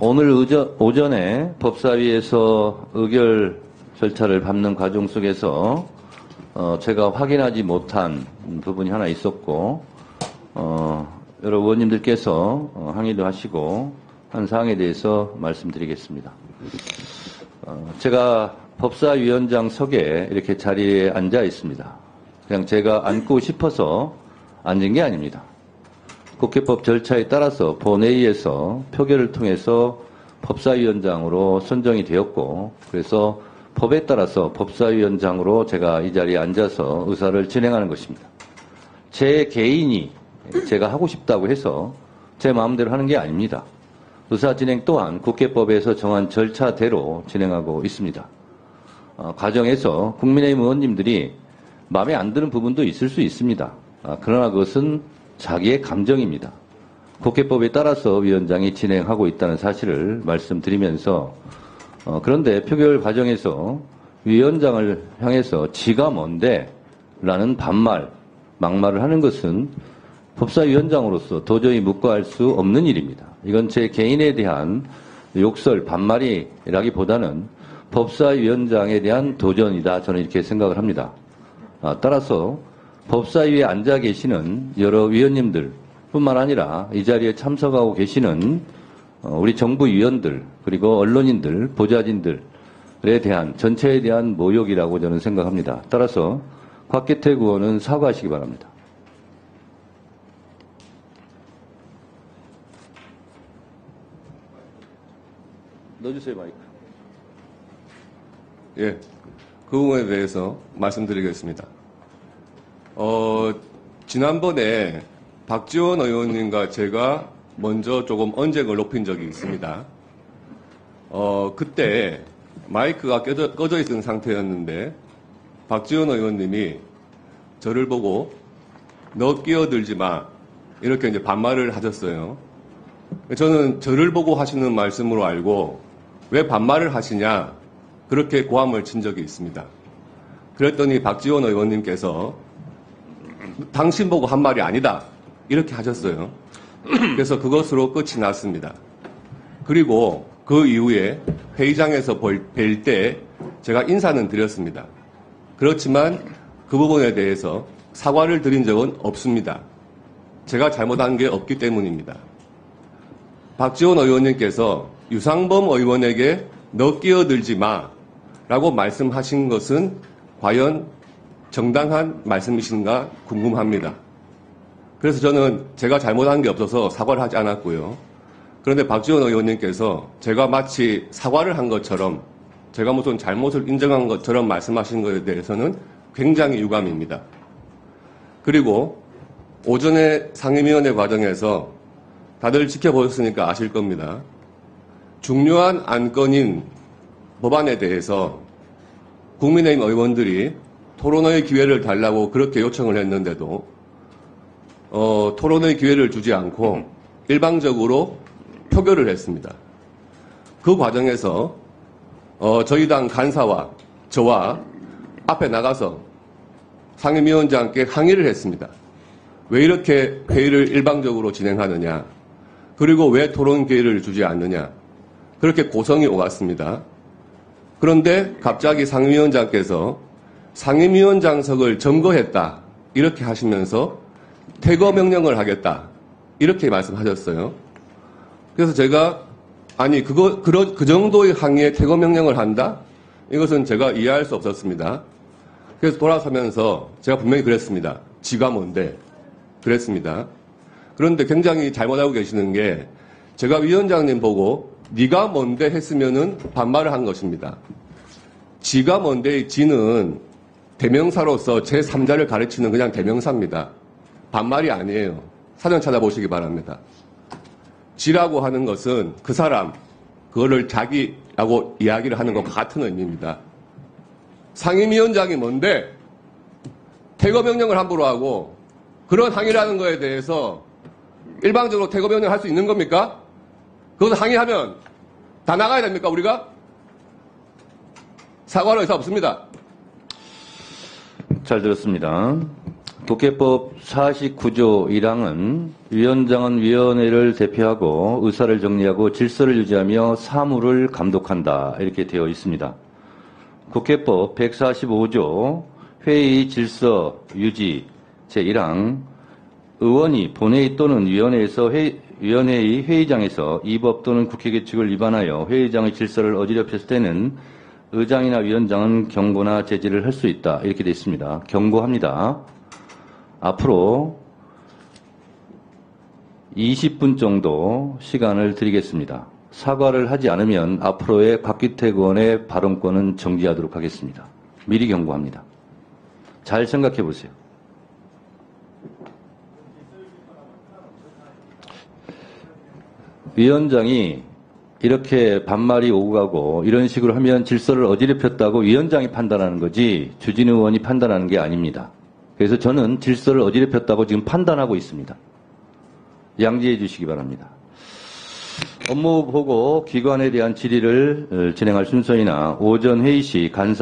오늘 오전에 법사위에서 의결 절차를 밟는 과정 속에서 제가 확인하지 못한 부분이 하나 있었고 여러 의원님들께서 항의도 하시고 한 사항에 대해서 말씀드리겠습니다. 제가 법사위원장석에 이렇게 자리에 앉아 있습니다. 그냥 제가 앉고 싶어서 앉은 게 아닙니다. 국회법 절차에 따라서 본회의에서 표결을 통해서 법사위원장으로 선정이 되었고, 그래서 법에 따라서 법사위원장으로 제가 이 자리에 앉아서 의사를 진행하는 것입니다. 제 개인이 제가 하고 싶다고 해서 제 마음대로 하는 게 아닙니다. 의사 진행 또한 국회법에서 정한 절차대로 진행하고 있습니다. 과정에서 국민의힘 의원님들이 마음에 안 드는 부분도 있을 수 있습니다. 그러나 그것은 자기의 감정입니다. 국회법에 따라서 위원장이 진행하고 있다는 사실을 말씀드리면서 그런데 표결 과정에서 위원장을 향해서 지가 뭔데 라는 반말, 막말을 하는 것은 법사위원장으로서 도저히 묵과할 수 없는 일입니다. 이건 제 개인에 대한 욕설, 반말이라기보다는 법사위원장에 대한 도전이다. 저는 이렇게 생각을 합니다. 따라서 법사위에 앉아 계시는 여러 위원님들 뿐만 아니라 이 자리에 참석하고 계시는 우리 정부 위원들 그리고 언론인들, 보좌진들에 대한 전체에 대한 모욕이라고 저는 생각합니다. 따라서 곽기택 의원은 사과하시기 바랍니다. 넣어주세요, 마이크. 예, 그 부분에 대해서 말씀드리겠습니다. 지난번에 박지원 의원님과 제가 먼저 조금 언쟁을 높인 적이 있습니다. 그때 마이크가 꺼져 있던 상태였는데 박지원 의원님이 저를 보고 너 끼어들지 마 이렇게 이제 반말을 하셨어요. 저는 저를 보고 하시는 말씀으로 알고 왜 반말을 하시냐 그렇게 고함을 친 적이 있습니다. 그랬더니 박지원 의원님께서 당신 보고 한 말이 아니다 이렇게 하셨어요. 그래서 그것으로 끝이 났습니다. 그리고 그 이후에 회의장에서 뵐 때 제가 인사는 드렸습니다. 그렇지만 그 부분에 대해서 사과를 드린 적은 없습니다. 제가 잘못한 게 없기 때문입니다. 박지원 의원님께서 유상범 의원에게 너 끼어들지 마 라고 말씀하신 것은 과연 정당한 말씀이신가 궁금합니다. 그래서 저는 제가 잘못한 게 없어서 사과를 하지 않았고요. 그런데 박지원 의원님께서 제가 마치 사과를 한 것처럼 제가 무슨 잘못을 인정한 것처럼 말씀하신 것에 대해서는 굉장히 유감입니다. 그리고 오전에 상임위원회 과정에서 다들 지켜보셨으니까 아실 겁니다. 중요한 안건인 법안에 대해서 국민의힘 의원들이 토론의 기회를 달라고 그렇게 요청을 했는데도 토론의 기회를 주지 않고 일방적으로 표결을 했습니다. 그 과정에서 저희 당 간사와 저와 앞에 나가서 상임위원장께 항의를 했습니다. 왜 이렇게 회의를 일방적으로 진행하느냐, 그리고 왜 토론 기회를 주지 않느냐, 그렇게 고성이 오갔습니다. 그런데 갑자기 상임위원장께서 상임위원장석을 점거했다 이렇게 하시면서 퇴거 명령을 하겠다 이렇게 말씀하셨어요. 그래서 제가 아니 그 정도의 항의에 퇴거 명령을 한다? 이것은 제가 이해할 수 없었습니다. 그래서 돌아서면서 제가 분명히 그랬습니다. 지가 뭔데? 그랬습니다. 그런데 굉장히 잘못하고 계시는 게 제가 위원장님 보고 네가 뭔데 했으면은 반말을 한 것입니다. 지가 뭔데의 지는 대명사로서 제3자를 가르치는 그냥 대명사입니다. 반말이 아니에요. 사전 찾아보시기 바랍니다. 지라고 하는 것은 그 사람, 그거를 자기라고 이야기를 하는 것과 같은 의미입니다. 상임위원장이 뭔데 퇴거 명령을 함부로 하고 그런 항의라는 거에 대해서 일방적으로 퇴거 명령을 할 수 있는 겁니까? 그것을 항의하면 다 나가야 됩니까, 우리가? 사과할 의사 없습니다. 잘 들었습니다. 국회법 49조 1항은 위원장은 위원회를 대표하고 의사를 정리하고 질서를 유지하며 사무를 감독한다. 이렇게 되어 있습니다. 국회법 145조 회의 질서 유지 제1항 의원이 본회의 또는 위원회의 회의장에서 이 법 또는 국회 규칙을 위반하여 회의장의 질서를 어지럽혔을 때는 의장이나 위원장은 경고나 제지를 할 수 있다. 이렇게 되어 있습니다. 경고합니다. 앞으로 20분 정도 시간을 드리겠습니다. 사과를 하지 않으면 앞으로의 곽기택 의원의 발언권은 정지하도록 하겠습니다. 미리 경고합니다. 잘 생각해 보세요. 위원장이 이렇게 반말이 오고 가고 이런 식으로 하면 질서를 어지럽혔다고 위원장이 판단하는 거지 주진우 의원이 판단하는 게 아닙니다. 그래서 저는 질서를 어지럽혔다고 지금 판단하고 있습니다. 양지해 주시기 바랍니다. 업무 보고 기관에 대한 질의를 진행할 순서이나 오전 회의 시 간사